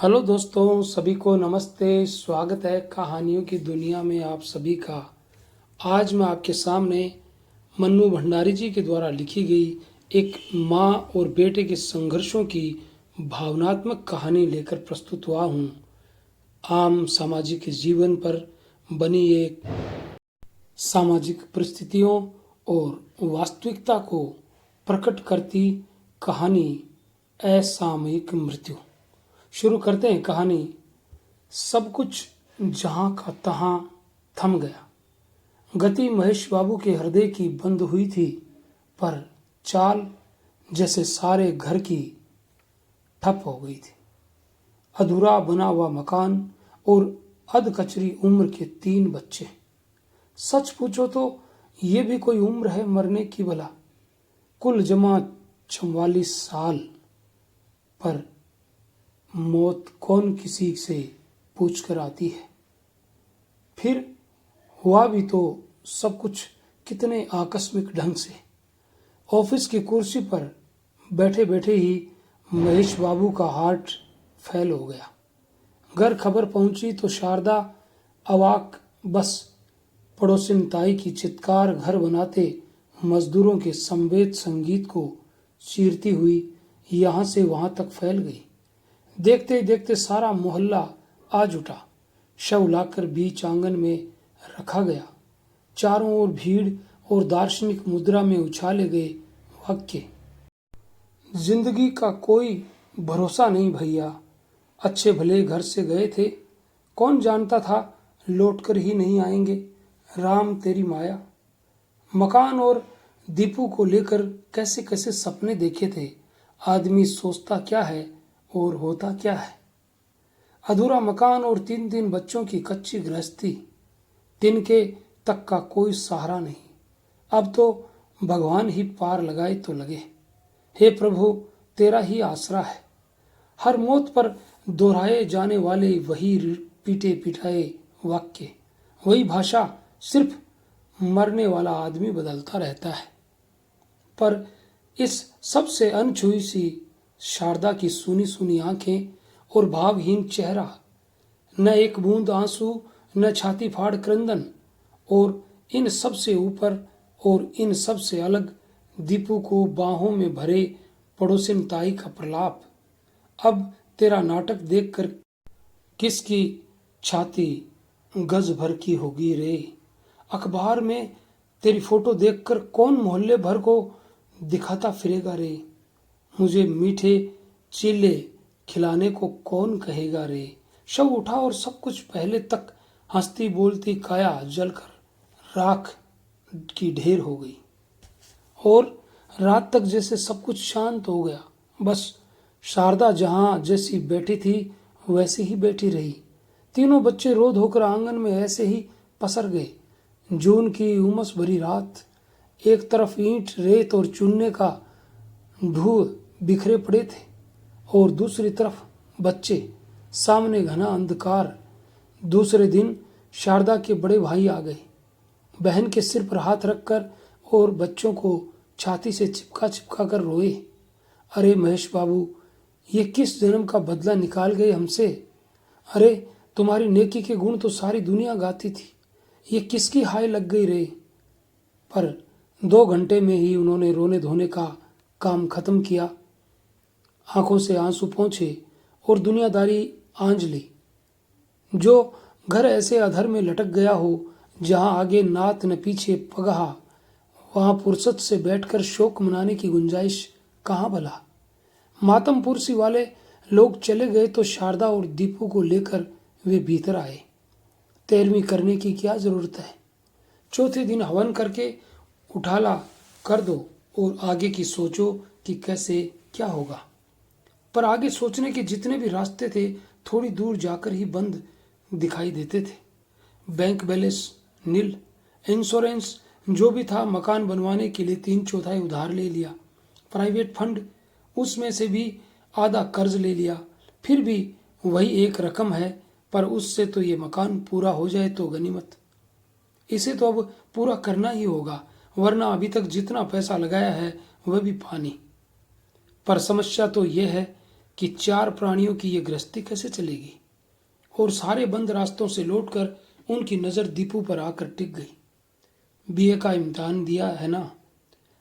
Hello दोस्तों, सभी को नमस्ते। स्वागत है कहानियों की दुनिया में आप सभी का। आज मैं आपके सामने मन्नू भंडारी जी के द्वारा लिखी गई एक माँ और बेटे के संघर्षों की भावनात्मक कहानी लेकर प्रस्तुत हुआ हूँ। आम सामाजिक जीवन पर बनी एक सामाजिक परिस्थितियों और वास्तविकता को प्रकट करती कहानी असामयिक मृत्यु। शुरू करते हैं कहानी। सब कुछ जहां का तहां थम गया। गति महेश बाबू के हृदय की बंद हुई थी, पर चाल जैसे सारे घर की ठप हो गई थी। अधूरा बना हुआ मकान और अधकचरी उम्र के 3 बच्चे। सच पूछो तो ये भी कोई उम्र है मरने की भला। कुल जमा 44 साल, पर मौत कौन किसी से पूछ कर आती है। फिर हुआ भी तो सब कुछ कितने आकस्मिक ढंग से। ऑफिस की कुर्सी पर बैठे बैठे ही महेश बाबू का हार्ट फेल हो गया। घर खबर पहुंची तो शारदा अवाक। बस पड़ोसिन ताई की चित्कार घर बनाते मजदूरों के संवेद संगीत को चीरती हुई यहां से वहां तक फैल गई। देखते ही देखते सारा मोहल्ला आ जुटा। शव लाकर बीच आंगन में रखा गया। चारों ओर भीड़ और दार्शनिक मुद्रा में उछाले गए वाक्य। जिंदगी का कोई भरोसा नहीं भैया। अच्छे भले घर से गए थे, कौन जानता था लौटकर ही नहीं आएंगे। राम तेरी माया। मकान और दीपू को लेकर कैसे कैसे सपने देखे थे। आदमी सोचता क्या है और होता क्या है। अधूरा मकान और 3 बच्चों की कच्ची गृहस्थी। तिनके तक का कोई सहारा नहीं। अब तो भगवान ही पार लगाए तो लगे। हे प्रभु, तेरा ही आसरा है। हर मौत पर दोहराए जाने वाले वही पीटे पिटाए वाक्य, वही भाषा। सिर्फ मरने वाला आदमी बदलता रहता है। पर इस सबसे अनछुई सी शारदा की सुनी सुनी आंखें और भावहीन चेहरा, न एक बूंद आंसू, न छाती फाड़ क्रंदन, और इन सब से ऊपर और इन सब से अलग दीपू को बाहों में भरे पड़ोसिन ताई का प्रलाप। अब तेरा नाटक देखकर किसकी छाती गज भर की होगी रे। अखबार में तेरी फोटो देखकर कौन मोहल्ले भर को दिखाता फिरेगा रे। मुझे मीठे चीले खिलाने को कौन कहेगा रे। शव उठा और सब कुछ पहले तक हंसती बोलती काया जलकर राख की ढेर हो गई। और रात तक जैसे सब कुछ शांत हो गया। बस शारदा जहां जैसी बैठी थी वैसी ही बैठी रही। 3 बच्चे रो धोकर आंगन में ऐसे ही पसर गए। जून की उमस भरी रात। एक तरफ ईंट रेत और चूने का ढूंढ बिखरे पड़े थे और दूसरी तरफ बच्चे। सामने घना अंधकार। दूसरे दिन शारदा के बड़े भाई आ गए। बहन के सिर पर हाथ रखकर और बच्चों को छाती से चिपका चिपका कर रोए। अरे महेश बाबू, ये किस जन्म का बदला निकाल गए हमसे। अरे तुम्हारी नेकी के गुण तो सारी दुनिया गाती थी, ये किसकी हाय लग गई रे। पर 2 घंटे में ही उन्होंने रोने धोने का काम खत्म किया। आंखों से आंसू पोंछे और दुनियादारी आंज ली। जो घर ऐसे अधर में लटक गया हो जहां आगे नात न पीछे पगहा, वहां फुर्सत से बैठकर शोक मनाने की गुंजाइश कहाँ भला। मातम पुरसी वाले लोग चले गए तो शारदा और दीपू को लेकर वे भीतर आए। 13वीं करने की क्या जरूरत है। चौथे दिन हवन करके उठाला कर दो और आगे की सोचो कि कैसे क्या होगा। पर आगे सोचने के जितने भी रास्ते थे थोड़ी दूर जाकर ही बंद दिखाई देते थे। बैंक बैलेंस नील। इंश्योरेंस जो भी था मकान बनवाने के लिए 3/4 उधार ले लिया। प्राइवेट फंड, उसमें से भी आधा कर्ज ले लिया। फिर भी वही एक रकम है, पर उससे तो ये मकान पूरा हो जाए तो गनीमत। इसे तो अब पूरा करना ही होगा, वरना अभी तक जितना पैसा लगाया है वह भी पानी। पर समस्या तो यह है कि 4 प्राणियों की ये गृहस्थी कैसे चलेगी। और सारे बंद रास्तों से लौटकर उनकी नज़र दीपू पर आकर टिक गई। बीए का इम्तिहान दिया है ना,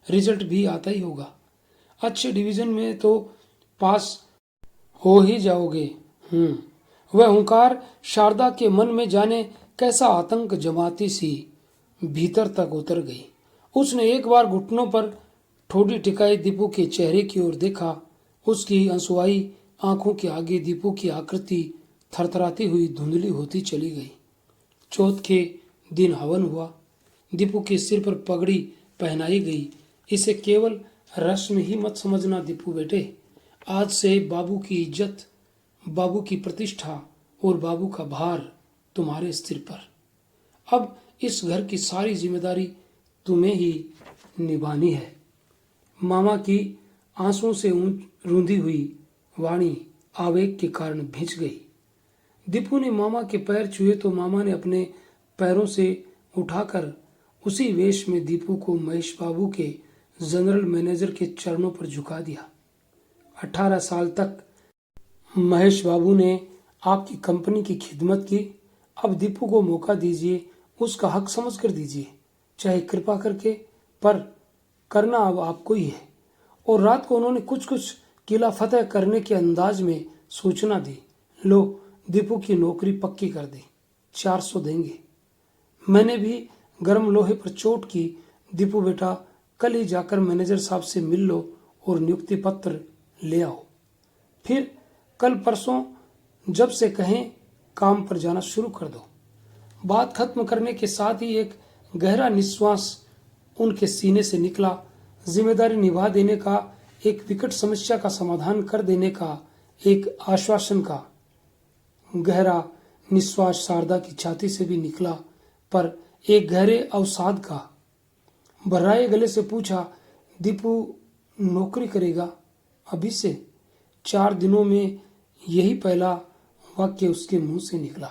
रिजल्ट भी आता ही होगा। अच्छे डिवीजन में तो पास हो ही जाओगे। वह हुंकार शारदा के मन में जाने कैसा आतंक जमाती सी भीतर तक उतर गई। उसने एक बार घुटनों पर ठोडी टिकाई दीपू के चेहरे की ओर देखा। उसकी अंसुआई आंखों के आगे दीपू की आकृति थरथराती हुई धुंधली होती चली गई। चौथ के दिन हवन हुआ। दीपू के सिर पर पगड़ी पहनाई गई। इसे केवल रस्म ही मत समझना दीपू बेटे। आज से बाबू की इज्जत, बाबू की प्रतिष्ठा और बाबू का भार तुम्हारे सिर पर। अब इस घर की सारी जिम्मेदारी तुम्हें ही निभानी है। मामा की आंसुओं से रूंधी हुई वाणी आवेग के कारण भिंच गई। दीपू ने मामा के पैर छुए तो मामा ने अपने पैरों से उठाकर उसी वेश में दीपू को महेश बाबू के जनरल मैनेजर के चरणों पर झुका दिया। 18 साल तक महेश बाबू ने आपकी कंपनी की खिदमत की। अब दीपू को मौका दीजिए, उसका हक समझ कर दीजिए, चाहे कृपा करके, पर करना अब आपको ही है। और रात को उन्होंने कुछ कुछ किला फतेह करने के अंदाज में सूचना दी। लो, दीपू की नौकरी पक्की कर दी, 400 देंगे। मैंने भी गर्म लोहे पर चोट की। दीपू बेटा, कल ही जाकर मैनेजर साहब से मिल लो और नियुक्ति पत्र ले आओ। फिर कल परसों जब से कहें काम पर जाना शुरू कर दो। बात खत्म करने के साथ ही एक गहरा निश्वास उनके सीने से निकला। जिम्मेदारी निभा देने का, एक विकट समस्या का समाधान कर देने का, एक आश्वासन का। गहरा निश्वास शारदा की छाती से भी निकला, पर एक गहरे अवसाद का। भर्राए गले से पूछा, दीपू नौकरी करेगा अभी से? 4 दिनों में यही पहला वाक्य उसके मुंह से निकला।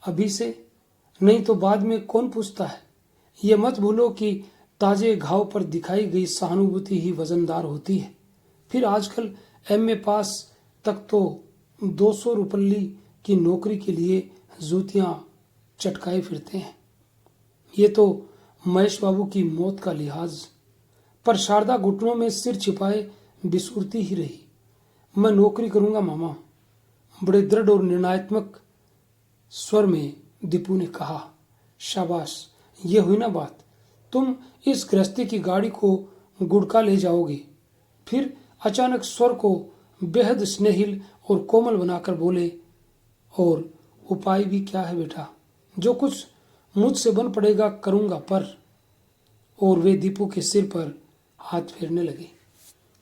अभी से? नहीं तो बाद में कौन पूछता है। ये मत भूलो कि ताजे घाव पर दिखाई गई सहानुभूति ही वजनदार होती है। फिर आजकल एमए पास तक तो 200 रुपल्ली की नौकरी के लिए जूतियां चटकाए फिरते हैं। ये तो महेश बाबू की मौत का लिहाज। पर शारदा घुटनों में सिर छिपाए बिसूरती ही रही। मैं नौकरी करूंगा मामा, बड़े दृढ़ और निर्णयात्मक स्वर में दीपू ने कहा। शाबाश, ये हुई ना बात। तुम इस गृहस्थी की गाड़ी को गुड़का ले जाओगे। फिर अचानक स्वर को बेहद स्नेहिल और कोमल बनाकर बोले, और उपाय भी क्या है बेटा? जो कुछ मुझसे बन पड़ेगा करूंगा, पर। और वे दीपू के सिर पर हाथ फेरने लगे।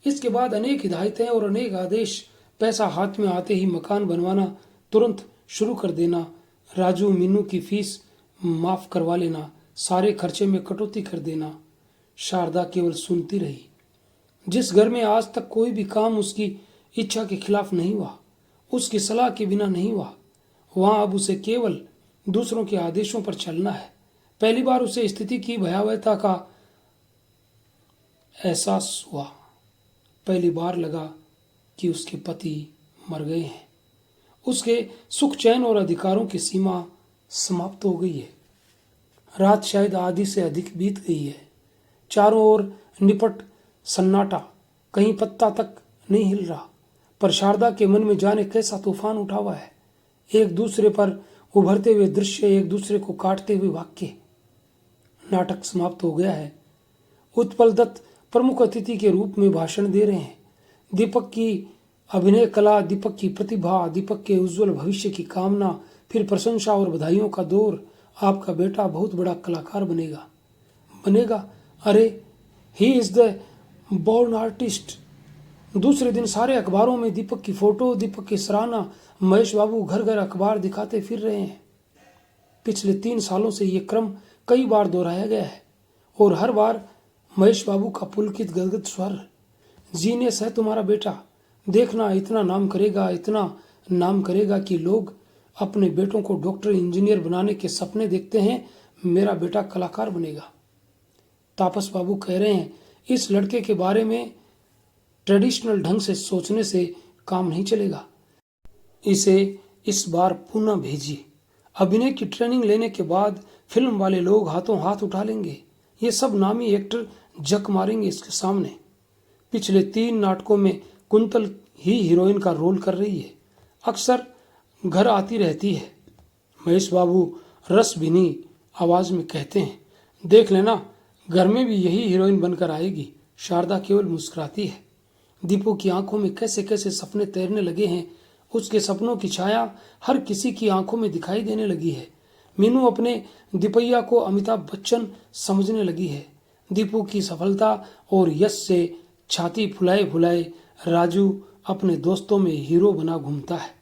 इसके बाद अनेक हिदायतें और अनेक आदेश। पैसा हाथ में आते ही मकान बनवाना तुरंत शुरू कर देना, राजू मीनू की फीस माफ करवा लेना, सारे खर्चे में कटौती कर देना। शारदा केवल सुनती रही। जिस घर में आज तक कोई भी काम उसकी इच्छा के खिलाफ नहीं हुआ, उसकी सलाह के बिना नहीं हुआ, वहां अब उसे केवल दूसरों के आदेशों पर चलना है। पहली बार उसे स्थिति की भयावहता का एहसास हुआ। पहली बार लगा कि उसके पति मर गए हैं। उसके सुख चैन और अधिकारों की सीमा समाप्त हो गई है। रात शायद आधी से अधिक बीत गई है। चारों ओर निपट सन्नाटा, कहीं पत्ता तक नहीं हिल रहा। पर शारदा के मन में जाने कैसा तूफान उठा हुआ है। एक दूसरे पर उभरते हुए दृश्य, एक दूसरे को काटते हुए वाक्य। नाटक समाप्त हो गया है। उत्पल दत्त प्रमुख अतिथि के रूप में भाषण दे रहे हैं। दीपक की अभिनय कला, दीपक की प्रतिभा, दीपक के उज्जवल भविष्य की कामना, फिर प्रशंसा और बधाइयों का दौर। आपका बेटा बहुत बड़ा कलाकार बनेगा। अरे, he is the born artist. दूसरे दिन सारे अखबारों में दीपक की फोटो, दीपक की सराहना। महेश बाबू घर घर अखबार दिखाते फिर रहे हैं। पिछले 3 सालों से ये क्रम कई बार दोहराया गया है और हर बार महेश बाबू का पुलकित गदगद स्वर, जीनियस है तुम्हारा बेटा। देखना, इतना नाम करेगा, इतना नाम करेगा कि लोग अपने बेटों को डॉक्टर, इंजीनियर बनाने के सपने देखते हैं। मेरा बेटा कलाकार बनेगा। तापस बाबू कह रहे हैं, इस लड़के के बारे में ट्रेडिशनल ढंग से सोचने से काम नहीं चलेगा। इसे इस बार पुनः भेजिए। अभिनय की ट्रेनिंग लेने के बाद फिल्म वाले लोग हाथों हाथ उठा लेंगे। ये सब नामी एक्टर जक मारेंगे इसके सामने। पिछले 3 नाटकों में कुंतल ही हीरोइन का रोल कर रही है। अक्सर घर आती रहती है। महेश बाबू रस भीनी आवाज में कहते हैं, देख लेना, घर में भी यही हीरोइन बनकर आएगी। शारदा केवल मुस्कुराती है। दीपू की आंखों में कैसे कैसे सपने तैरने लगे हैं। उसके सपनों की छाया हर किसी की आंखों में दिखाई देने लगी है। मीनू अपने दीपैया को अमिताभ बच्चन समझने लगी है। दीपू की सफलता और यश से छाती फुलाए फुलाए राजू अपने दोस्तों में हीरो बना घूमता है।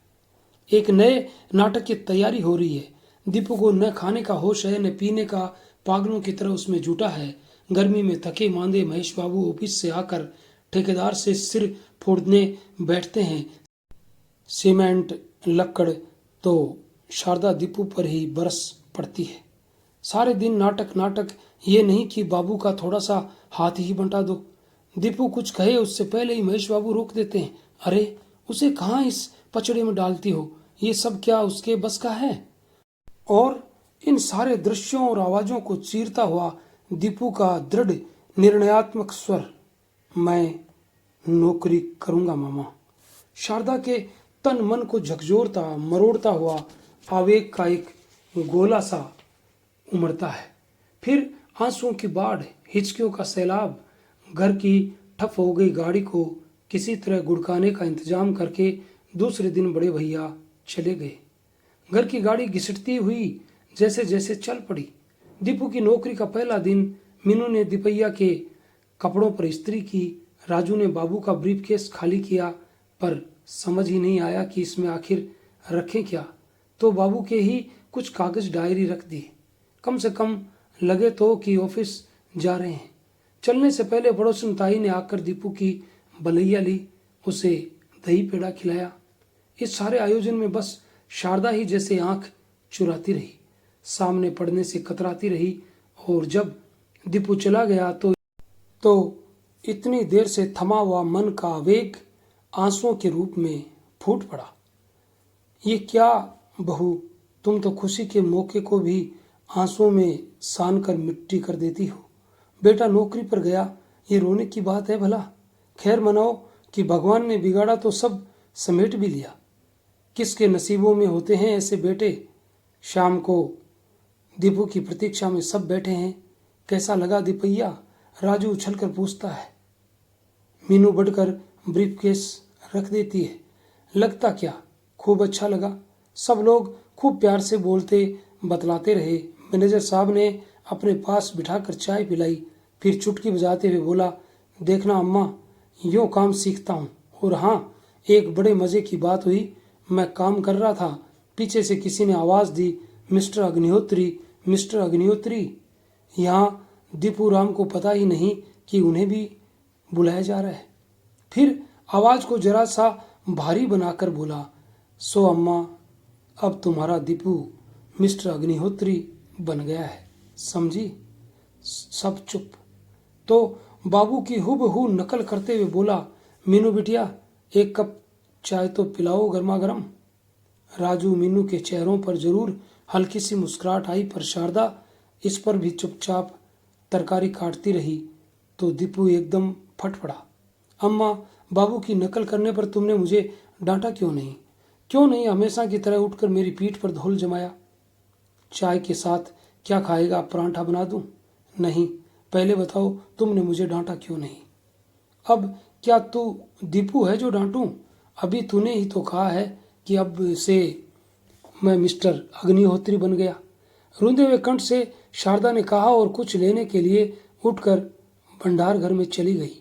एक नए नाटक की तैयारी हो रही है। दीपू को न खाने का होश है, न पीने का। पागलों की तरह उसमें जुटा है। गर्मी में थके मांदे महेश बाबू ऑफिस से आकर ठेकेदार से सिर फोड़ने बैठते हैं। सीमेंट लक्कड़ तो शारदा दीपू पर ही बरस पड़ती है। सारे दिन नाटक नाटक, ये नहीं कि बाबू का थोड़ा सा हाथ ही बंटा दो। दीपू कुछ कहे उससे पहले ही महेश बाबू रोक देते हैं। अरे, उसे कहाँ इस पचड़े में डालती हो? ये सब क्या उसके बस का है? और इन सारे दृश्यों और आवाजों को चीरता हुआ दीपू का दृढ़ निर्णयात्मक स्वर, मैं नौकरी करूंगा मामा। शारदा के तन मन को झकझोरता मरोड़ता हुआ आवेग का एक गोला सा उमड़ता है। फिर आंसुओं की बाढ़, हिचकियों का सैलाब। घर की ठप हो गई गाड़ी को किसी तरह गुड़काने का इंतजाम करके दूसरे दिन बड़े भैया चले गए। घर की गाड़ी घिसटती हुई जैसे जैसे चल पड़ी। दीपू की नौकरी का पहला दिन। मीनू ने दीपैया के कपड़ों पर इस्त्री की। राजू ने बाबू का ब्रीफकेस खाली किया, पर समझ ही नहीं आया कि इसमें आखिर रखें क्या। तो बाबू के ही कुछ कागज डायरी रख दी। कम से कम लगे तो कि ऑफिस जा रहे हैं। चलने से पहले पड़ोसन ताई ने आकर दीपू की बलैया ली, उसे दही पेड़ा खिलाया। इस सारे आयोजन में बस शारदा ही जैसे आंख चुराती रही, सामने पड़ने से कतराती रही। और जब दीपू चला गया तो इतनी देर से थमा हुआ मन का आवेग आंसुओं के रूप में फूट पड़ा। ये क्या बहू, तुम तो खुशी के मौके को भी आंसुओं में सान कर मिट्टी कर देती हो। बेटा नौकरी पर गया, ये रोने की बात है भला? खैर मनाओ कि भगवान ने बिगाड़ा तो सब समेट भी लिया। किसके नसीबों में होते हैं ऐसे बेटे? शाम को दीपू की प्रतीक्षा में सब बैठे हैं। कैसा लगा दीपैया? राजू उछलकर पूछता है। मीनू बढ़कर ब्रीफकेस रख देती है। लगता क्या, खूब अच्छा लगा। सब लोग खूब प्यार से बोलते बतलाते रहे। मैनेजर साहब ने अपने पास बिठाकर चाय पिलाई, फिर चुटकी बजाते हुए बोला, देखना अम्मा, यूं काम सीखता हूँ। और हाँ, एक बड़े मजे की बात हुई। मैं काम कर रहा था, पीछे से किसी ने आवाज दी, मिस्टर अग्निहोत्री, मिस्टर अग्निहोत्री। यहाँ दीपू राम को पता ही नहीं कि उन्हें भी बुलाया जा रहा है। फिर आवाज को जरा सा भारी बनाकर बोला, सो अम्मा, अब तुम्हारा दीपू मिस्टर अग्निहोत्री बन गया है, समझी? सब चुप। तो बाबू की हुबहू नकल करते हुए बोला, मीनू बिटिया, एक कप चाय तो पिलाओ गर्मा गर्म। राजू मीनू के चेहरों पर जरूर हल्की सी मुस्कुराहट आई, पर शारदा इस पर भी चुपचाप तरकारी काटती रही। तो दीपू एकदम फट पड़ा। अम्मा, बाबू की नकल करने पर तुमने मुझे डांटा क्यों नहीं? क्यों नहीं हमेशा की तरह उठकर मेरी पीठ पर धूल जमाया? चाय के साथ क्या खाएगा? परांठा बना दूं? नहीं, पहले बताओ तुमने मुझे डांटा क्यों नहीं? अब क्या तू दीपू है जो डांटूं? अभी तूने ही तो कहा है कि अब से मैं मिस्टर अग्निहोत्री बन गया। रूंधे हुए कंठ से शारदा ने कहा और कुछ लेने के लिए उठकर भंडार घर में चली गई।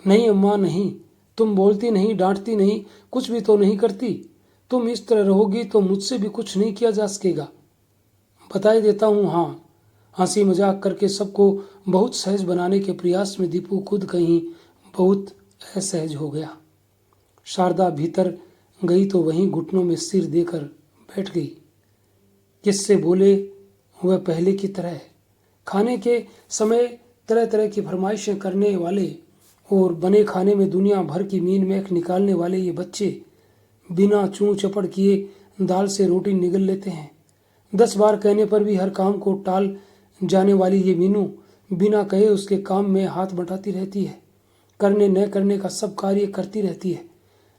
नहीं अम्मा नहीं, तुम बोलती नहीं, डांटती नहीं, कुछ भी तो नहीं करती। तुम इस तरह रहोगी तो मुझसे भी कुछ नहीं किया जा सकेगा। बता ही देता हूँ। हाँ, हंसी मजाक करके सबको बहुत सहज बनाने के प्रयास में दीपू खुद कहीं बहुत असहज हो गया। शारदा भीतर गई तो वहीं घुटनों में सिर देकर बैठ गई। किससे बोले वह पहले की तरह। खाने के समय तरह तरह की फरमाइशें करने वाले और बने खाने में दुनिया भर की मीन मेख निकालने वाले ये बच्चे बिना चूं चपड़ किए दाल से रोटी निगल लेते हैं। 10 बार कहने पर भी हर काम को टाल जाने वाली ये मीनू बिना कहे उसके काम में हाथ बटाती रहती है। करने न करने का सब कार्य करती रहती है।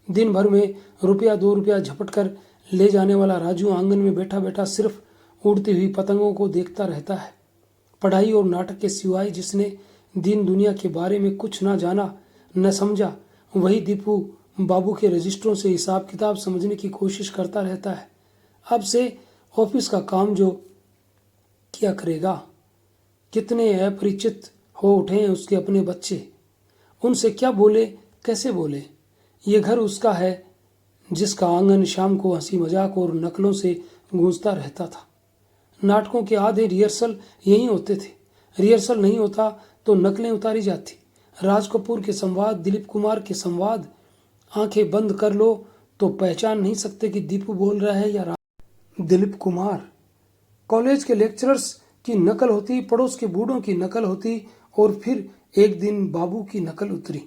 दिन भर में रुपया 2 रुपया झपट कर ले जाने वाला राजू आंगन में बैठा बैठा सिर्फ उड़ती हुई पतंगों को देखता रहता है। पढ़ाई और नाटक के सिवाय जिसने दिन दुनिया के बारे में कुछ ना जाना न समझा, वही दीपू बाबू के रजिस्टरों से हिसाब किताब समझने की कोशिश करता रहता है। अब से ऑफिस का काम जो क्या करेगा। कितने अपरिचित हो उठे हैं उसके अपने बच्चे। उनसे क्या बोले, कैसे बोले। ये घर उसका है जिसका आंगन शाम को हंसी मजाक और नकलों से गूंजता रहता था। नाटकों के आधे रिहर्सल यहीं होते थे। रिहर्सल नहीं होता तो नकलें उतारी जाती। राज कपूर के संवाद, दिलीप कुमार के संवाद, आंखें बंद कर लो तो पहचान नहीं सकते कि दीपू बोल रहा है या दिलीप कुमार। कॉलेज के लेक्चरर्स की नकल होती, पड़ोस के बूढ़ों की नकल होती और फिर एक दिन बाबू की नकल उतरी।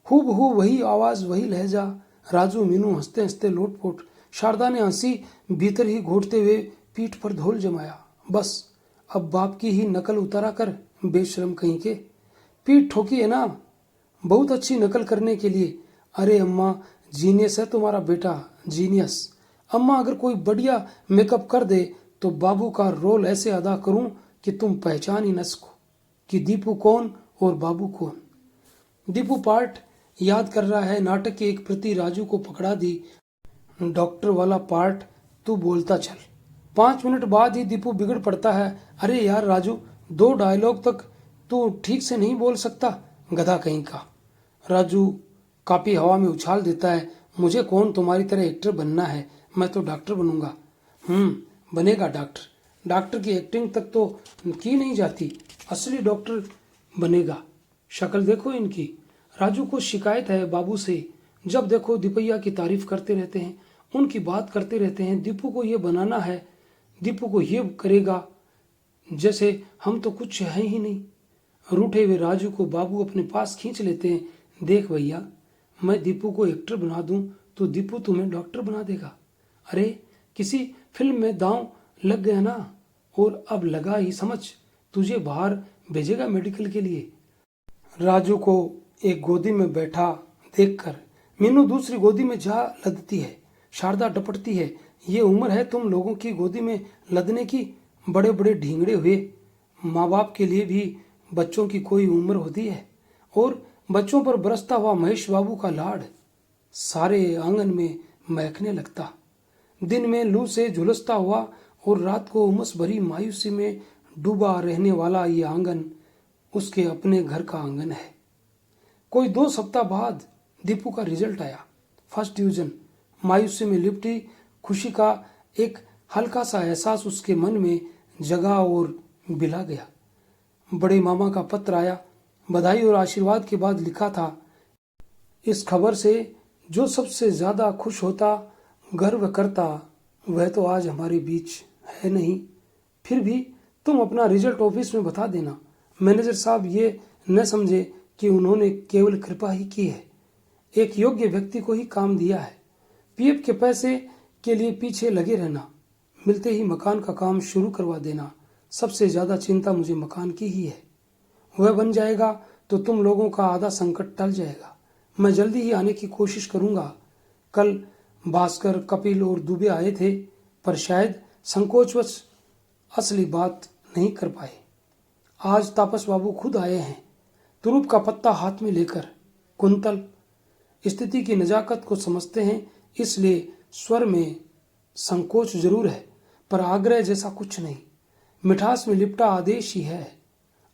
हूबहू वही आवाज, वही लहजा। राजू मीनू हंसते हंसते लोटपोट। शारदा ने हंसी भीतर ही घोटते हुए पीठ पर धोल जमाया। बस अब बाप की ही नकल उतारा कर, बेशरम कहीं के। पीठ ठोकी है ना, बहुत अच्छी नकल करने के लिए। अरे अम्मा, जीनियस है तुम्हारा बेटा, जीनियस। अम्मा अगर कोई बढ़िया मेकअप कर दे तो बाबू का रोल ऐसे अदा करूं कि तुम पहचान ही न सको कि दीपू कौन और बाबू कौन। दीपू पार्ट याद कर रहा है। नाटक की एक प्रति राजू को पकड़ा दी। डॉक्टर वाला पार्ट तू बोलता चल। 5 मिनट बाद ही दीपू बिगड़ पड़ता है। अरे यार राजू, 2 डायलॉग तक तू ठीक से नहीं बोल सकता, गधा कहीं का। राजू कापी हवा में उछाल देता है। मुझे कौन तुम्हारी तरह एक्टर बनना है, मैं तो डॉक्टर बनूंगा। बनेगा डॉक्टर। डॉक्टर की एक्टिंग तक तो की नहीं जाती, असली डॉक्टर बनेगा। शक्ल देखो इनकी। राजू को शिकायत है बाबू से। जब देखो दीपैया की तारीफ करते रहते हैं, उनकी बात करते रहते हैं। दीपू को ये बनाना है, दीपू को ये करेगा, जैसे हम तो कुछ है ही नहीं। रूठे हुए राजू को बाबू अपने पास खींच लेते हैं। देख भैया, मैं दीपू को एक्टर बना दूं तो दीपू तुम्हें डॉक्टर बना देगा। अरे किसी फिल्म में दांव लग गया ना, और अब लगा ही समझ, तुझे बाहर भेजेगा मेडिकल के लिए। राजू को एक गोदी में बैठा देखकर मीनू दूसरी गोदी में जा लदती है। शारदा डपटती है। ये उम्र है तुम लोगों की गोदी में लदने की। बड़े बड़े ढींगड़े हुए माँ बाप के लिए भी बच्चों की कोई उम्र होती है। और बच्चों पर बरसता हुआ महेश बाबू का लाड़ सारे आंगन में महकने लगता। दिन में लू से झुलसता हुआ और रात को उमस भरी मायूसी में डूबा रहने वाला ये आंगन उसके अपने घर का आंगन है। कोई 2 सप्ताह बाद दीपू का रिजल्ट आया, फर्स्ट डिवीजन। मायूसी में लिपटी खुशी का एक हल्का सा एहसास उसके मन में जगा और बिला गया। बड़े मामा का पत्र आया। बधाई और आशीर्वाद के बाद लिखा था, इस खबर से जो सबसे ज्यादा खुश होता, गर्व करता, वह तो आज हमारे बीच है नहीं। फिर भी तुम अपना रिजल्ट ऑफिस में बता देना। मैनेजर साहब ये न समझे कि उन्होंने केवल कृपा ही की है, एक योग्य व्यक्ति को ही काम दिया है। पीएफ के पैसे के लिए पीछे लगे रहना, मिलते ही मकान का काम शुरू करवा देना। सबसे ज्यादा चिंता मुझे मकान की ही है। वह बन जाएगा तो तुम लोगों का आधा संकट टल जाएगा। मैं जल्दी ही आने की कोशिश करूंगा। कल भास्कर, कपिल और दुबे आए थे, पर शायद संकोचवश असली बात नहीं कर पाए। आज तापस बाबू खुद आए हैं, तुरुप का पत्ता हाथ में लेकर। कुंतल स्थिति की नजाकत को समझते हैं, इसलिए स्वर में संकोच जरूर है, पर आग्रह जैसा कुछ नहीं। मिठास में लिपटा आदेश ही है।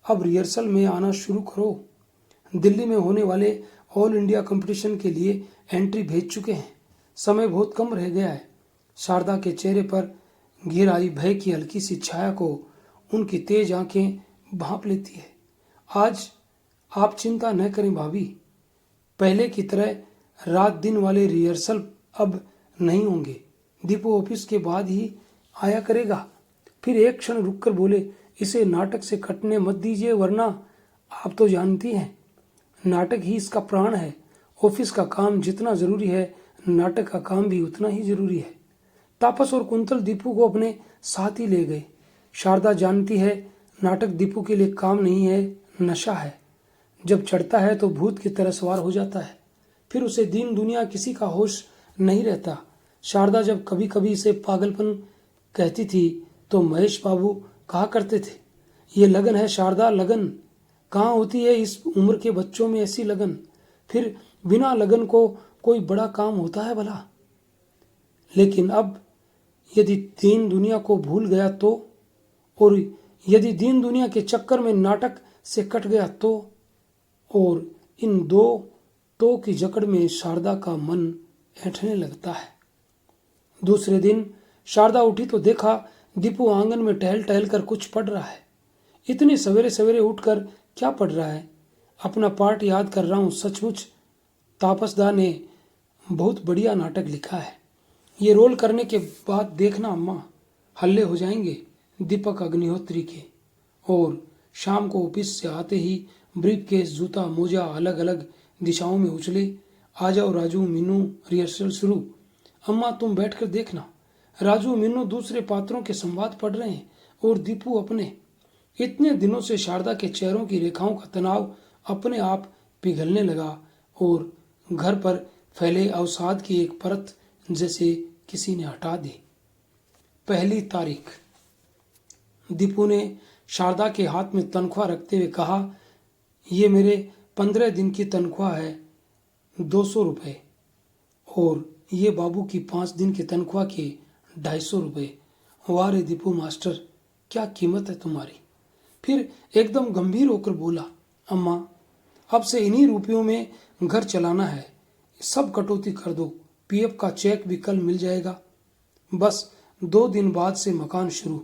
अब रिहर्सल में आना शुरू करो। दिल्ली में होने वाले ऑल इंडिया कंपटीशन के लिए एंट्री भेज चुके हैं। समय बहुत कम रह गया है। शारदा के चेहरे पर घिर आई भय की हल्की सी छाया को उनकी तेज आंखें भांप लेती है। आज आप चिंता न करें भाभी, पहले की तरह रात दिन वाले रिहर्सल अब नहीं होंगे। दीपू ऑफिस के बाद ही आया करेगा। फिर एक क्षण रुककर बोले, इसे नाटक से कटने मत दीजिए, वरना आप तो जानती हैं नाटक ही इसका प्राण है। ऑफिस का काम जितना जरूरी है, नाटक का काम भी उतना ही जरूरी है। तापस और कुंतल दीपू को अपने साथ ही ले गए। शारदा जानती है नाटक दीपू के लिए काम नहीं है, नशा है। जब चढ़ता है तो भूत की तरह सवार हो जाता है, फिर उसे दीन दुनिया किसी का होश नहीं रहता। शारदा जब कभी कभी इसे पागलपन कहती थी तो महेश बाबू कहा करते थे, ये लगन है शारदा, लगन। कहाँ होती है इस उम्र के बच्चों में ऐसी लगन? फिर बिना लगन को कोई बड़ा काम होता है भला? लेकिन अब यदि दीन दुनिया को भूल गया तो, और यदि दीन दुनिया के चक्कर में नाटक से कट गया तो, और इन दो तो की जकड़ में शारदा का मन ऐंठने लगता है। दूसरे दिन शारदा उठी तो देखा दीपू आंगन में टहल टहल कर कुछ पढ़ रहा है। इतनी सवेरे सवेरे उठकर क्या पढ़ रहा है? अपना पाठ याद कर रहा हूं, सचमुच तापसदा ने बहुत बढ़िया नाटक लिखा है। ये रोल करने के बाद देखना अम्मा, हल्ले हो जाएंगे दीपक अग्निहोत्री के। और शाम को ऑफिस से आते ही ब्रीफकेस, जूता, मोजा अलग अलग दिशाओं में उछले। आ जाओ राजू, मीनू, रिहर्सल शुरू। अम्मा तुम बैठकर देखना। राजू मीनू दूसरे पात्रों के संवाद पढ़ रहे हैं और दीपू अपने। इतने दिनों से शारदा के चेहरों की रेखाओं का तनाव अपने आप पिघलने लगा और घर पर फैले अवसाद की एक परत जैसे किसी ने हटा दी। 1 तारीख। दीपू ने शारदा के हाथ में तनख्वाह रखते हुए कहा, ये मेरे 15 दिन की तनख्वाह है, 200 रुपये, और ये बाबू की 5 दिन की तनख्वाह के 250 रुपये। वाह रे दीपू मास्टर, क्या कीमत है तुम्हारी। फिर एकदम गंभीर होकर बोला, अम्मा अब से इन्हीं रुपयों में घर चलाना है, सब कटौती कर दो, पीएफ का चेक भी कल मिल जाएगा। बस 2 दिन बाद से मकान शुरू।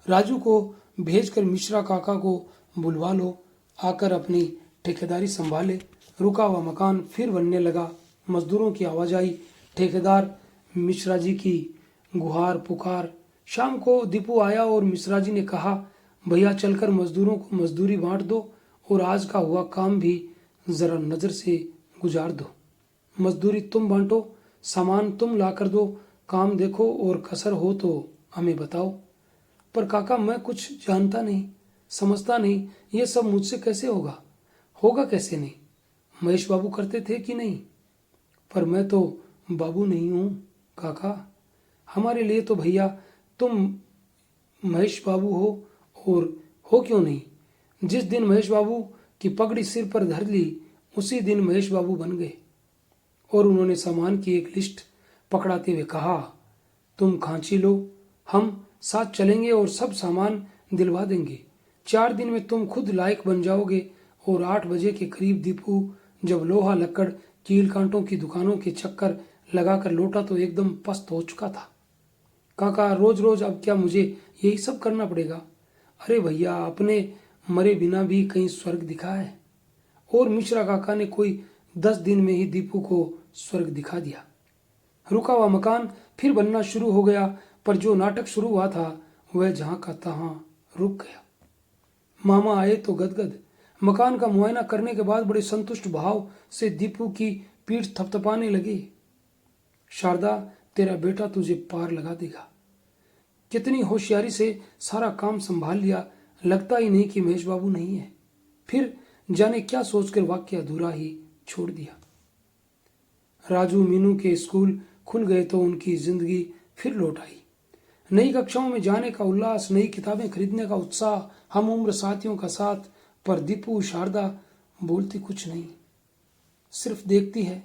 राजू को भेजकर मिश्रा काका को बुलवा लो, आकर अपनी ठेकेदारी संभाले। रुका हुआ मकान फिर बनने लगा। मजदूरों की आवाजाही, ठेकेदार, मिश्रा जी की गुहार पुकार। शाम को दीपू आया और मिश्रा जी ने कहा, भैया चलकर मजदूरों को मजदूरी बांट दो और आज का हुआ काम भी जरा नजर से गुजार दो। मजदूरी तुम बांटो, सामान तुम ला कर दो, काम देखो और कसर हो तो हमें बताओ। पर काका मैं कुछ जानता नहीं, समझता नहीं, ये सब मुझसे कैसे होगा? होगा कैसे नहीं? महेश बाबू करते थे कि नहीं? पर मैं तो बाबू नहीं हूं काका। हमारे लिए तो भैया तुम महेश बाबू हो, और हो क्यों नहीं। जिस दिन महेश बाबू की पगड़ी सिर पर धर ली उसी दिन महेश बाबू बन गए। और उन्होंने सामान की एक लिस्ट पकड़ाते हुए कहा, तुम खांची लो, हम साथ चलेंगे और सब सामान दिलवा देंगे। 4 दिन में तुम खुद लायक बन जाओगे। और 8 बजे के करीब दीपू जब लोहा लक्कड़ कील कांटों की दुकानों के चक्कर लगाकर लौटा तो एकदम पस्त हो चुका था। काका रोज रोज अब क्या मुझे यही सब करना पड़ेगा? अरे भैया अपने मरे बिना भी कहीं स्वर्ग दिखा है। और मिश्रा काका ने कोई 10 दिन में ही दीपू को स्वर्ग दिखा दिया। रुका हुआ मकान फिर बनना शुरू हो गया, पर जो नाटक शुरू हुआ था वह जहां का तहां रुक गया। मामा आए तो गदगद। मकान का मुआयना करने के बाद बड़े संतुष्ट भाव से दीपू की पीठ थपथपाने लगे। शारदा तेरा बेटा तुझे पार लगा देगा। कितनी होशियारी से सारा काम संभाल लिया, लगता ही नहीं कि महेश बाबू नहीं है। फिर जाने क्या सोचकर वाक्य अधूरा ही छोड़ दिया। राजू मीनू के स्कूल खुल गए तो उनकी जिंदगी फिर लौट आई। नई कक्षाओं में जाने का उल्लास, नई किताबें खरीदने का उत्साह, हम उम्र साथियों का साथ। पर दीपू शारदा बोलती कुछ नहीं, सिर्फ देखती है।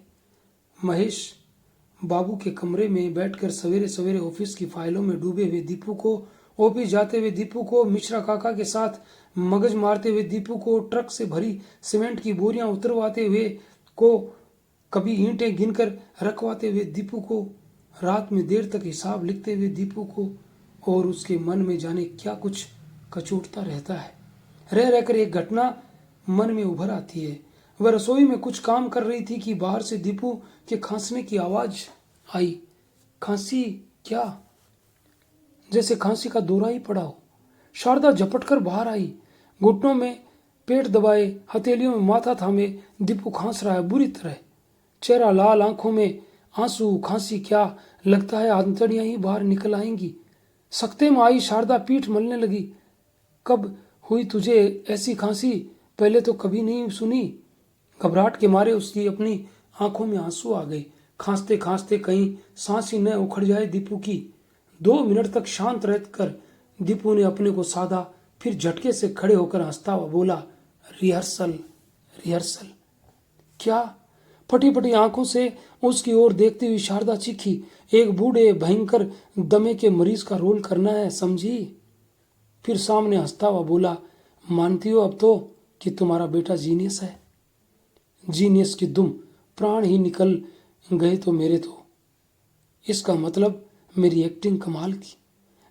महेश बाबू के कमरे में बैठकर सवेरे सवेरे ऑफिस की फाइलों में डूबे हुए दीपू को, ऑफिस जाते हुए दीपू को, मिश्रा काका के साथ मगज मारते हुए दीपू को, ट्रक से भरी सीमेंट की बोरियां उतरवाते हुए को, कभी ईंटें गिनकर रखवाते हुए दीपू को, रात में देर तक हिसाब लिखते हुए दीपू को। और उसके मन में जाने क्या कुछ कचोटता रहता है। रह रहकर एक घटना मन में उभर आती है। वह रसोई में कुछ काम कर रही थी कि बाहर से दीपू के खांसने की आवाज आई। खांसी क्या? जैसे खांसी का दौरा ही पड़ा हो। शारदा झपटकर बाहर आई। घुटनों में पेट दबाए, हथेलियों में माथा थामे दीपू खांस रहा है बुरी तरह। चेहरा लाल, आंखों में आंसू, खांसी क्या लगता है आंतड़ियां ही बाहर निकल आएंगी। सख्ते में आई शारदा पीठ मलने लगी। कब हुई तुझे ऐसी खांसी? पहले तो कभी नहीं सुनी। घबराहट के मारे उसकी अपनी आंखों में आंसू आ गए। खांसते खांसते कहीं सांस ही न उखड़ जाए दीपू की। 2 मिनट तक शांत रहकर दीपू ने अपने को साधा, फिर झटके से खड़े होकर हंसता हुआ बोला, रिहर्सल रिहर्सल। क्या? फटी फटी आंखों से उसकी ओर देखती हुई शारदा चीखी, एक बूढ़े भयंकर दमे के मरीज का रोल करना है, समझी? फिर सामने हंसता हुआ बोला, मानती हो अब तो कि तुम्हारा बेटा जीनियस है? जीनियस की दुम, प्राण ही निकल गए तो मेरे तो। इसका मतलब मेरी एक्टिंग कमाल की।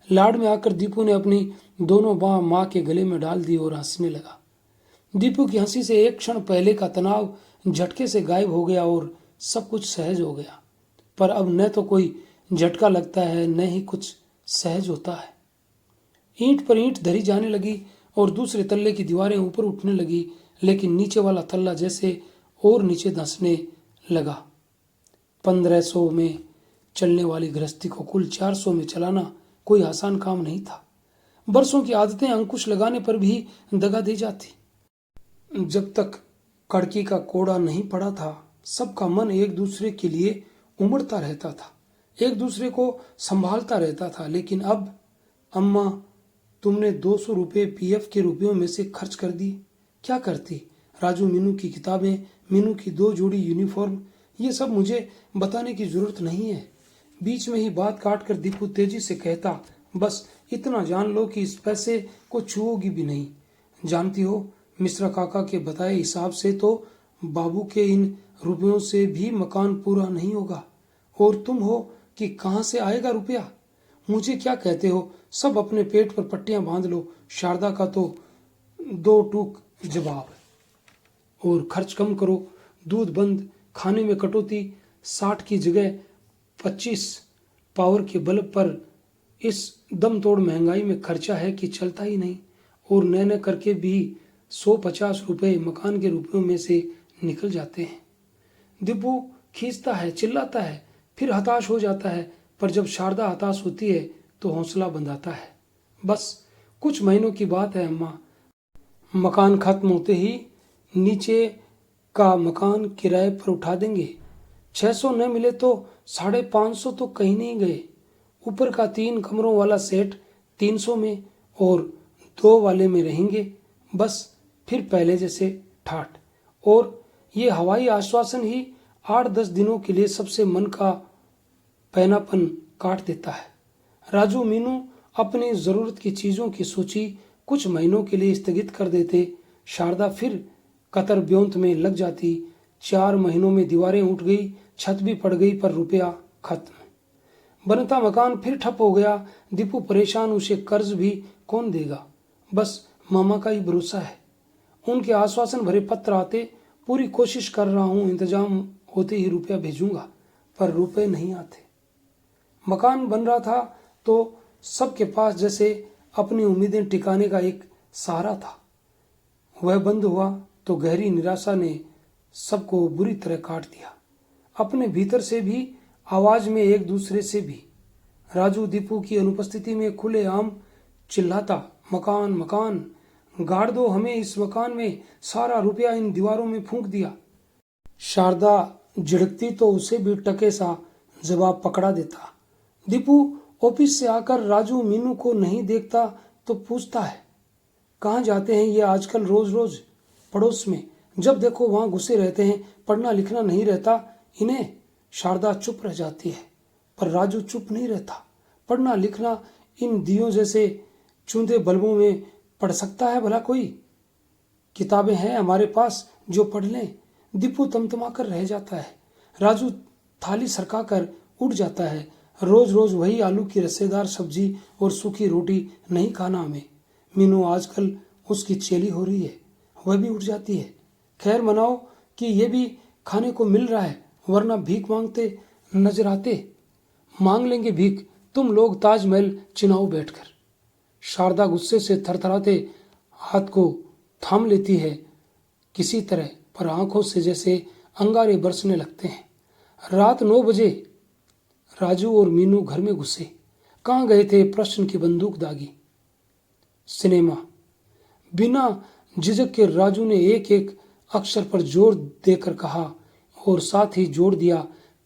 लाड में आकर दीपू ने अपनी दोनों बाह मां के गले में डाल दी और हंसने लगा। दीपू की हंसी से एक क्षण पहले का तनाव झटके से गायब हो गया और सब कुछ सहज हो गया। पर अब न तो कोई झटका लगता है, न ही कुछ सहज होता है। ईंट पर ईंट धरी जाने लगी और दूसरे तल्ले की दीवारें ऊपर उठने लगी, लेकिन नीचे वाला तल्ला जैसे और नीचे धंसने लगा। 1500 में चलने वाली गृहस्थी को कुल 400 में चलाना कोई आसान काम नहीं था। बरसों की आदतें अंकुश लगाने पर भी दगा दी जाती। जब तक कड़की का कोड़ा नहीं पड़ा था, सबका मन एक दूसरे के लिए उमड़ता रहता था, एक दूसरे को संभालता रहता था। लेकिन अब अम्मा, तुमने 200 रुपये पीएफ के रुपयों में से खर्च कर दी। क्या करती? राजू मीनू की किताबें, मीनू की 2 जोड़ी यूनिफॉर्म, ये सब मुझे बताने की जरूरत नहीं है। बीच में ही बात काट कर दीपू तेजी से कहता, बस इतना जान लो कि इस पैसे को छुओगी भी नहीं। जानती हो, मिश्रा काका के बताए हिसाब से तो बाबू के इन रुपयों से भी मकान पूरा नहीं होगा। और तुम हो कि कहाँ से आएगा रुपया? मुझे क्या कहते हो? सब अपने पेट पर पट्टियां बांध लो। शारदा का तो 2 टूक जवाब। और खर्च कम करो, दूध बंद, खाने में कटौती, 60 की जगह 25 पावर के बल्ब पर इस दम तोड़ महंगाई में खर्चा है कि चलता ही नहीं। और न करके भी 150 रुपए मकान के रुपयों में से निकल जाते हैं। दीपू खींचता है, चिल्लाता है, फिर हताश हो जाता है। पर जब शारदा हताश होती है तो हौसला बंधाता है। बस कुछ महीनों की बात है अम्मा, मकान खत्म होते ही नीचे का मकान किराए पर उठा देंगे। 600 न मिले तो 550 तो कहीं नहीं गए। ऊपर का 3 कमरों वाला सेट 300 में और 2 वाले में रहेंगे। बस फिर पहले जैसे ठाठ। और ये हवाई आश्वासन ही 8-10 दिनों के लिए सबसे मन का पैनापन काट देता है। राजू मीनू अपनी जरूरत की चीजों की सूची कुछ महीनों के लिए स्थगित कर देते। शारदा फिर कतर ब्योंत में लग जाती। 4 महीनों में दीवारें उठ गई, छत भी पड़ गई, पर रुपया खत्म। बनता मकान फिर ठप हो गया। दीपू परेशान, उसे कर्ज भी कौन देगा? बस मामा का ही भरोसा है। उनके आश्वासन भरे पत्र आते, पूरी कोशिश कर रहा हूं, इंतजाम होते ही रुपया भेजूंगा, पर रुपए नहीं आते। मकान बन रहा था तो सबके पास जैसे अपनी उम्मीदें टिकाने का एक सहारा था। वह बंद हुआ तो गहरी निराशा ने सबको बुरी तरह काट दिया, अपने भीतर से भी, आवाज में, एक दूसरे से भी। राजू दीपू की अनुपस्थिति में खुलेआम चिल्लाता, मकान मकान, गाड़ दो हमें इस मकान में, सारा रुपया इन दीवारों में फूंक दिया। शारदा झिड़कती तो उसे भी टके सा जवाब पकड़ा देता। दीपू ऑफिस से आकर राजू मीनू को नहीं देखता तो पूछता है, कहाँ जाते हैं ये आजकल रोज रोज? पड़ोस में, जब देखो वहां घुसे रहते हैं, पढ़ना लिखना नहीं रहता इन्हें। शारदा चुप रह जाती है, पर राजू चुप नहीं रहता। पढ़ना लिखना इन दियों जैसे चूंधे बल्बों में पढ़ सकता है भला कोई? किताबें हैं हमारे पास जो पढ़ लें। दीपू तमतमा कर रह जाता है। राजू थाली सरका कर उठ जाता है। रोज रोज वही आलू की रसेदार सब्जी और सूखी रोटी नहीं खाना हमें। मीनू आजकल उसकी चेली हो रही है, वह भी उठ जाती है। खैर मनाओ कि ये भी खाने को मिल रहा है, वरना भीख मांगते नजर आते। मांग लेंगे भीख तुम लोग ताजमहल चिनाओ बैठकर। शारदा गुस्से से थरथराते हाथ को थाम लेती है किसी तरह, पर आंखों से जैसे अंगारे बरसने लगते हैं। रात 9 बजे राजू और मीनू घर में घुसे। कहाँ गए थे? प्रश्न की बंदूक दागी। सिनेमा। बिना झिझक के राजू ने एक एक अक्षर पर जोर देकर कहा और साथ ही जोड़ दिया,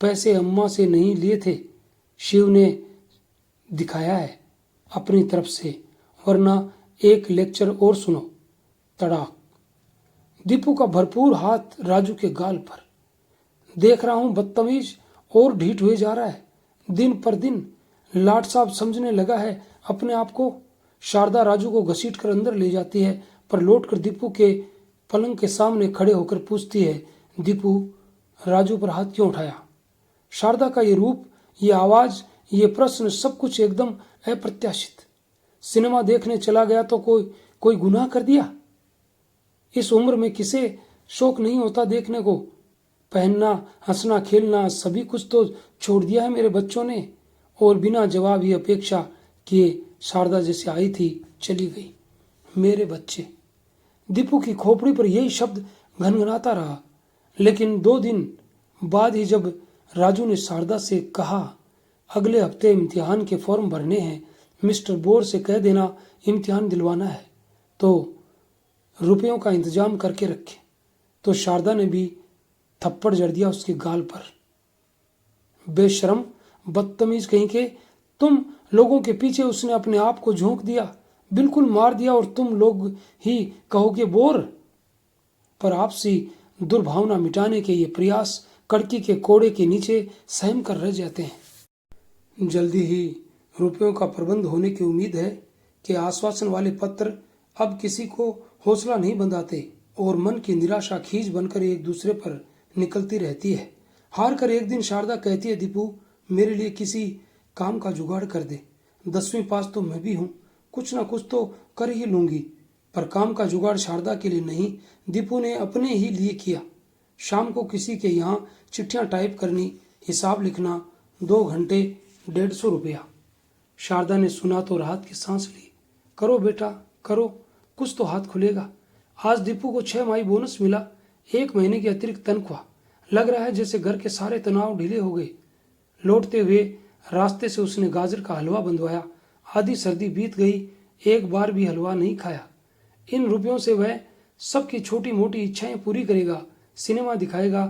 पैसे अम्मा से नहीं लिए थे, शिव ने दिखाया है अपनी तरफ से, वरना एक लेक्चर और सुनो। तड़ाक। दीपू का भरपूर हाथ राजू के गाल पर। देख रहा हूं बदतमीज और ढीठ हुए जा रहा है, दिन पर दिन लाट साहब समझने लगा है अपने आप को। शारदा राजू को घसीट कर अंदर ले जाती है, पर लौटकर दीपू के पलंग के सामने खड़े होकर पूछती है, दीपू, राजू पर हाथ क्यों उठाया? शारदा का ये रूप, ये आवाज, ये प्रश्न, सब कुछ एकदम अप्रत्याशित। सिनेमा देखने चला गया तो कोई गुनाह कर दिया? इस उम्र में किसे शौक नहीं होता देखने को? पहनना, हंसना, खेलना, सभी कुछ तो छोड़ दिया है मेरे बच्चों ने। और बिना जवाब ही अपेक्षा किए शारदा जैसे आई थी चली गई। मेरे बच्चे। दीपू की खोपड़ी पर यही शब्द घनघनाता रहा। लेकिन 2 दिन बाद ही जब राजू ने शारदा से कहा, अगले हफ्ते इम्तिहान के फॉर्म भरने हैं, मिस्टर बोर से कह देना इम्तिहान दिलवाना है, तो रुपयों का इंतजाम करके रखे, तो शारदा ने भी थप्पड़ जड़ दिया उसके गाल पर। बेशरम, बदतमीज कहीं के, तुम लोगों के पीछे उसने अपने आप को झोंक दिया, बिल्कुल मार दिया, और तुम लोग ही कहोगे बोर। पर आपसी दुर्भावना मिटाने के ये प्रयास कड़की के कोड़े के नीचे सहम कर रह जाते हैं। जल्दी ही रुपयों का प्रबंध होने की उम्मीद है कि आश्वासन वाले पत्र अब किसी को हौसला नहीं बंधाते और मन की निराशा खींच बनकर एक दूसरे पर निकलती रहती है। हार कर एक दिन शारदा कहती है, दीपू, मेरे लिए किसी काम का जुगाड़ कर दे। 10वीं पास तो मैं भी हूँ, कुछ ना कुछ तो कर ही लूंगी। पर काम का जुगाड़ शारदा के लिए नहीं, दीपू ने अपने ही लिए किया। शाम को किसी के यहाँ चिट्ठियां टाइप करनी, हिसाब लिखना, 2 घंटे 150 रुपया। शारदा ने सुना तो राहत की सांस ली। करो बेटा करो, कुछ तो हाथ खुलेगा। आज दीपू को 6 माही बोनस मिला, 1 महीने की अतिरिक्त तनख्वाह। लग रहा है जैसे घर के सारे तनाव ढीले हो गए। लौटते हुए रास्ते से उसने गाजर का हलवा बंधवाया। आधी सर्दी बीत गई, एक बार भी हलवा नहीं खाया। इन रुपयों से वह सबकी छोटी मोटी इच्छाएं पूरी करेगा, सिनेमा दिखाएगा।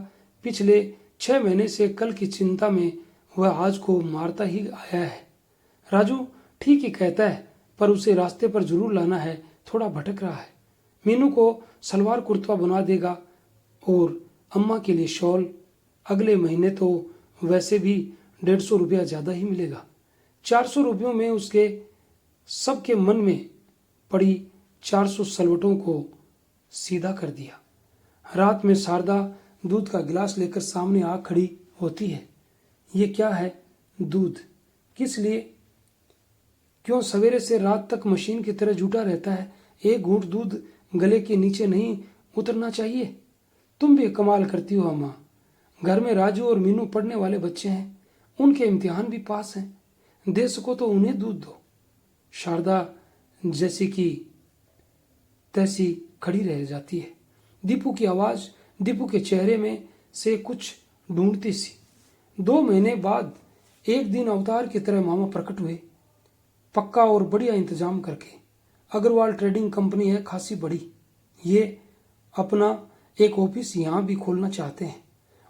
पिछले 6 महीने से कल की चिंता में वह आज को मारता ही आया है। राजू ठीक ही कहता है, पर उसे रास्ते पर जरूर लाना है, थोड़ा भटक रहा है। मीनू को सलवार कुर्ता बना देगा और अम्मा के लिए शॉल। अगले महीने तो वैसे भी 150 रुपया ज्यादा ही मिलेगा। 400 रुपयों में उसके सबके मन में पड़ी 400 सलवटों को सीधा कर दिया। रात में शारदा दूध का गिलास लेकर सामने आ खड़ी होती है। ये क्या है? दूध? किस लिए? क्यों सवेरे से रात तक मशीन की तरह जुटा रहता है? एक घूंट दूध गले के नीचे नहीं उतरना चाहिए? तुम भी कमाल करती हो अम्मा। घर में राजू और मीनू पढ़ने वाले बच्चे हैं, उनके इम्तिहान भी पास हैं। दे सको तो उन्हें दूध दो। शारदा जैसी की तैसी खड़ी रह जाती है। दीपू की आवाज दीपू के चेहरे में से कुछ ढूंढती सी। 2 महीने बाद एक दिन अवतार की तरह मामा प्रकट हुए, पक्का और बढ़िया इंतजाम करके। अग्रवाल ट्रेडिंग कंपनी है खासी बड़ी, ये अपना एक ऑफिस यहाँ भी खोलना चाहते हैं।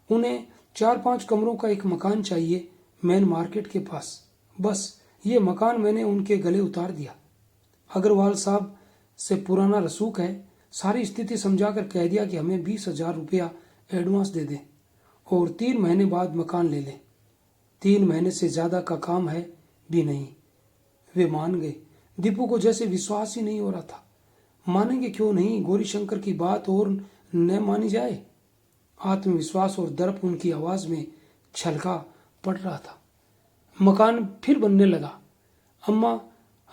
उन्हें 4-5 कमरों का एक मकान चाहिए मेन मार्केट के पास। बस ये मकान मैंने उनके गले उतार दिया। अग्रवाल साहब से पुराना रसूख है, सारी स्थिति समझाकर कह दिया कि हमें 20,000 रुपया एडवांस दे दें और 3 महीने बाद मकान ले लें। 3 महीने से ज्यादा का काम है भी नहीं। वे मान गए। दीपू को जैसे विश्वास ही नहीं हो रहा था। मानेंगे क्यों नहीं? गौरीशंकर की बात और न मानी जाए। आत्मविश्वास और दर्प उनकी आवाज में छलका पड़ रहा था। मकान फिर बनने लगा। अम्मा,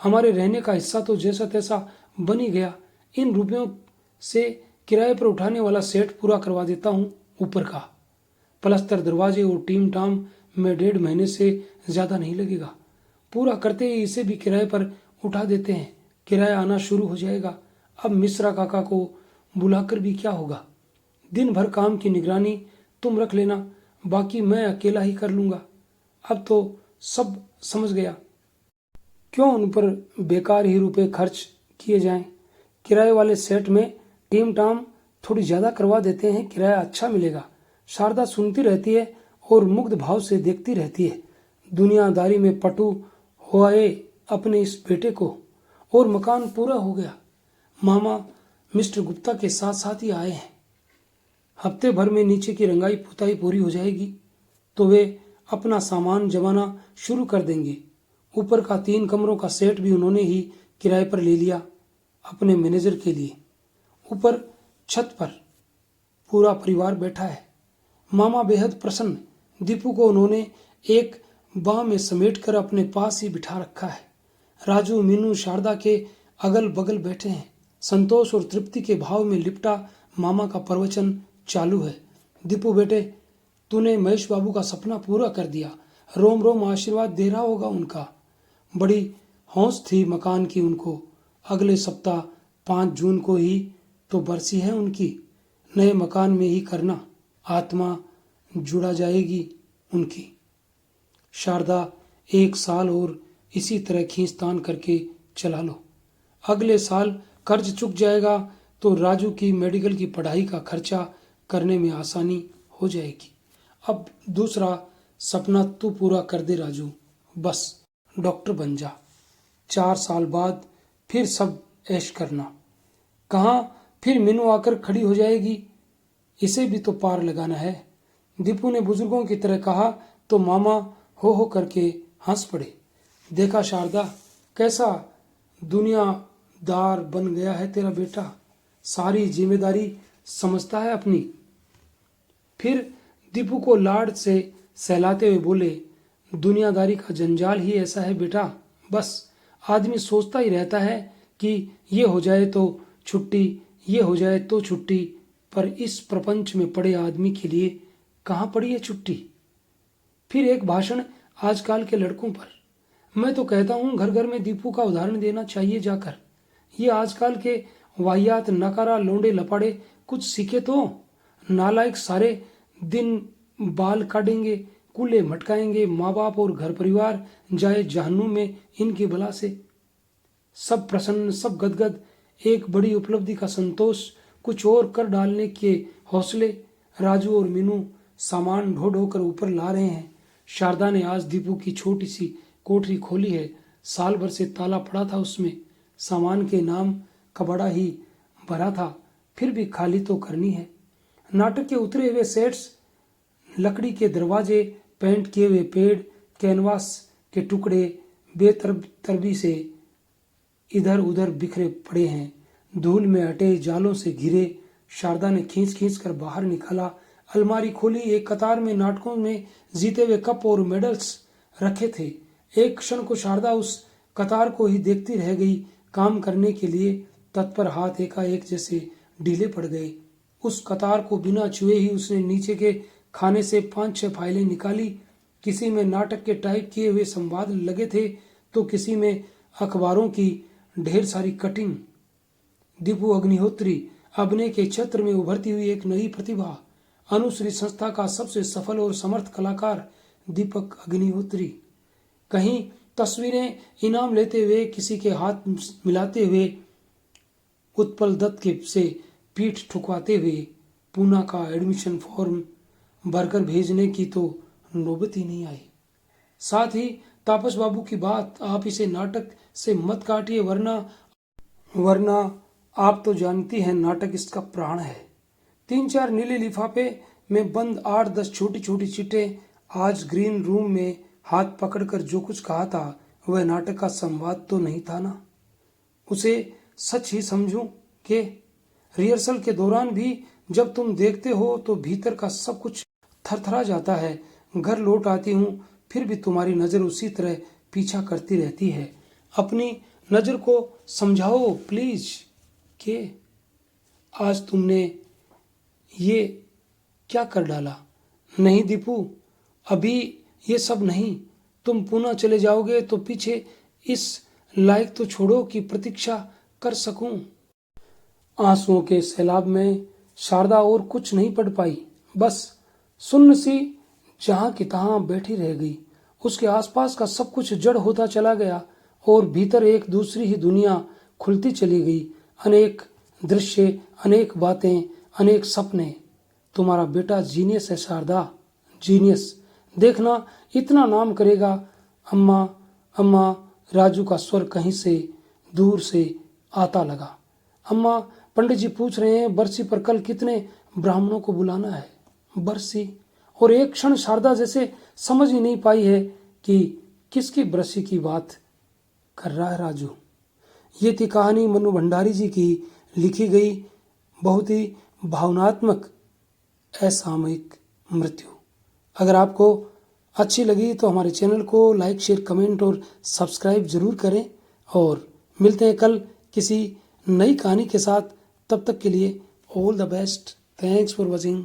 हमारे रहने का हिस्सा तो जैसा तैसा बन ही गया। इन रुपयों से किराए पर उठाने वाला सेट पूरा करवा देता हूँ ऊपर का। प्लस्तर, दरवाजे और टीम टाम में 1.5 महीने से ज्यादा नहीं लगेगा। पूरा करते ही इसे भी किराए पर उठा देते हैं। किराया आना शुरू हो जाएगा। अब मिश्रा काका को बुलाकर भी क्या होगा। दिन भर काम की निगरानी तुम रख लेना, बाकी मैं अकेला ही कर लूंगा। अब तो सब समझ गया, क्यों उन पर बेकार ही रुपए खर्च किए जाएं। किराए वाले सेट में टीम टाम थोड़ी ज्यादा करवा देते हैं, किराया अच्छा मिलेगा। शारदा सुनती रहती है और मुग्ध भाव से देखती रहती है। दुनियादारी में पटु हुए अपने इस बेटे को, और मकान पूरा हो गया। मामा मिस्टर गुप्ता के साथ साथ ही आए हैं। हफ्ते भर में नीचे की रंगाई पुताई पूरी हो जाएगी तो वे अपना सामान जमाना शुरू कर देंगे। ऊपर का 3 कमरों का सेट भी उन्होंने ही किराए पर ले लिया अपने मैनेजर के लिए। ऊपर छत पर पूरा परिवार बैठा है। मामा बेहद प्रसन्न। दीपू को उन्होंने एक बाह में समेटकर अपने पास ही बिठा रखा है। राजू, मीनू, शारदा के अगल बगल बैठे हैं। संतोष और तृप्ति के भाव में लिपटा मामा का प्रवचन चालू है। दीपू बेटे, तूने महेश बाबू का सपना पूरा कर दिया। रोम रोम आशीर्वाद दे रहा होगा उनका। बड़ी हौस थी मकान की उनको। अगले सप्ताह 5 जून को ही तो बरसी है उनकी। नए मकान में ही करना, आत्मा जुड़ा जाएगी उनकी। शारदा, 1 साल और इसी तरह खींचतान करके चला लो। अगले साल कर्ज चुक जाएगा तो राजू की मेडिकल की पढ़ाई का खर्चा करने में आसानी हो जाएगी। अब दूसरा सपना तू पूरा कर दे राजू, बस डॉक्टर बन जा। 4 साल बाद फिर सब ऐश करना। कहाँ फिर मीनू आकर खड़ी हो जाएगी, इसे भी तो पार लगाना है। दीपू ने बुजुर्गों की तरह कहा तो मामा हो करके हंस पड़े। देखा शारदा, कैसा दुनियादार बन गया है तेरा बेटा, सारी जिम्मेदारी समझता है अपनी। फिर दीपू को लाड से सहलाते हुए बोले, दुनियादारी का जंजाल ही ऐसा है बेटा, बस आदमी सोचता ही रहता है कि ये हो जाए तो छुट्टी, ये हो जाए तो छुट्टी, पर इस प्रपंच में पड़े आदमी के लिए कहाँ पड़ी है छुट्टी। फिर एक भाषण आजकल के लड़कों पर। मैं तो कहता हूँ घर घर में दीपू का उदाहरण देना चाहिए जाकर। ये आजकल के वाहियात नकारा लौंडे लपाड़े कुछ सीखे तो। नालायक सारे दिन बाल काटेंगे, कूल्हे मटकाएंगे, माँ बाप और घर परिवार जाए जहन्नुम में इनकी बला से। सब प्रसन्न, सब गदगद, एक बड़ी उपलब्धि का संतोष, कुछ और कर डालने के हौसले। राजू और मीनू सामान ढो ढो कर ऊपर ला रहे हैं। शारदा ने आज दीपू की छोटी सी कोठरी खोली है। साल भर से ताला पड़ा था उसमें। सामान के नाम का बड़ा ही भरा था, फिर भी खाली तो करनी है। नाटक के उतरे हुए सेट्स, लकड़ी के दरवाजे, पेंट किए हुए पेड़, कैनवास के टुकड़े बेतरतीबी से इधर उधर बिखरे पड़े हैं, धूल में अटे जालों से घिरे। शारदा ने खींच खींच कर बाहर निकाला। अलमारी खोली, एक कतार में नाटकों में जीते हुए कप और मेडल्स रखे थे। एक क्षण को शारदा उस कतार को ही देखती रह गई। काम करने के लिए तत्पर हाथ एकाएक जैसे ढीले पड़ गए। उस कतार को बिना छुए ही उसने नीचे के खाने से 5-6 फाइलें निकाली। किसी में नाटक के टाइप किए हुए संवाद लगे थे तो किसी में अखबारों की ढेर सारी कटिंग। दीपू अग्निहोत्री, अभिनय के क्षेत्र में उभरती हुई एक नई प्रतिभा। अनुश्री संस्था का सबसे सफल और समर्थ कलाकार दीपक अग्निहोत्री। कहीं तस्वीरें इनाम लेते हुए, किसी के हाथ मिलाते हुए, उत्पल दत्त के से पीठ ठुकवाते हुए। पूना का एडमिशन फॉर्म भरकर भेजने की तो नौबत ही नहीं आई। साथ ही तापस बाबू की बात, आप इसे नाटक से मत काटिए, वरना आप तो जानती हैं नाटक इसका प्राण है। 3-4 नीले लिफाफे में बंद 8-10 छोटी छोटी चिट्ठें। आज ग्रीन रूम में हाथ पकड़कर जो कुछ कहा था वह नाटक का संवाद तो नहीं था ना। उसे सच ही समझूं कि रिहर्सल के दौरान भी जब तुम देखते हो तो भीतर का सब कुछ थरथरा जाता है। घर लौट आती हूँ फिर भी तुम्हारी नजर उसी तरह पीछा करती रहती है। अपनी नजर को समझाओ प्लीज। के आज तुमने ये क्या कर डाला? नहीं दीपू, अभी ये सब नहीं। तुम पुणे चले जाओगे तो पीछे इस लायक तो छोड़ो कि प्रतीक्षा कर सकूं। आंसुओं के सैलाब में शारदा और कुछ नहीं पढ़ पाई, बस सुन्न सी जहां की तहां बैठी रह गई। उसके आसपास का सब कुछ जड़ होता चला गया और भीतर एक दूसरी ही दुनिया खुलती चली गई। अनेक दृश्य, अनेक बातें, अनेक सपने। तुम्हारा बेटा जीनियस है शारदा, जीनियस। देखना, इतना नाम करेगा। अम्मा अम्मा, राजू का स्वर कहीं से दूर से आता लगा। अम्मा, पंडित जी पूछ रहे हैं बरसी पर कल कितने ब्राह्मणों को बुलाना है। बरसी। और एक क्षण शारदा जैसे समझ ही नहीं पाई है कि किसकी बरसी की बात कर रहा है राजू। ये थी कहानी मन्नू भंडारी जी की लिखी गई, बहुत ही भावनात्मक असामयिक मृत्यु। अगर आपको अच्छी लगी तो हमारे चैनल को लाइक, शेयर, कमेंट और सब्सक्राइब जरूर करें और मिलते हैं कल किसी नई कहानी के साथ। तब तक के लिए all the best. Thanks for watching.